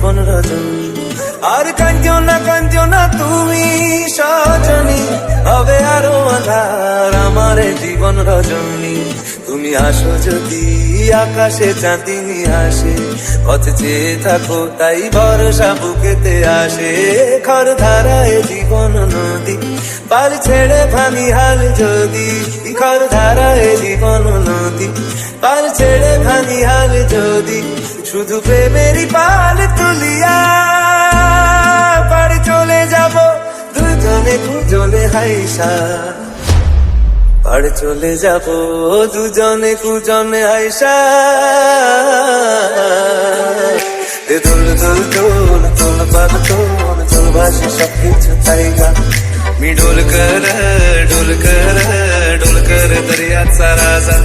জীবন রজনী। আর কাঞ্চো না তুমি সজনী, হবে আরো আধার আমার জীবন রজনী। তুমি আসো যদি আকাশে চাঁদিনী আসে, পথ চেয়ে থাকো তাই ভরসা বুকেতে আসে। খর ধারায় জীবন নদী, পাল ছেড়ে ভাঙি হাল যদি। খর ধারায় জীবন নদী, পাল ছেড়ে ভাঙি হাল যদি। শুধু প্রেমেরই পাল তুলিয়া পাড়ে চলে যাব দুজনে কুজনে হাইসা। পাড়ে চলে যাব দুজনে কুজনে হাইসা। দোল দোল দোল দোল বাগ দোল দোল ভাসি সবকিছু তাইগা। मी ढोल कर दर्याचा राजा।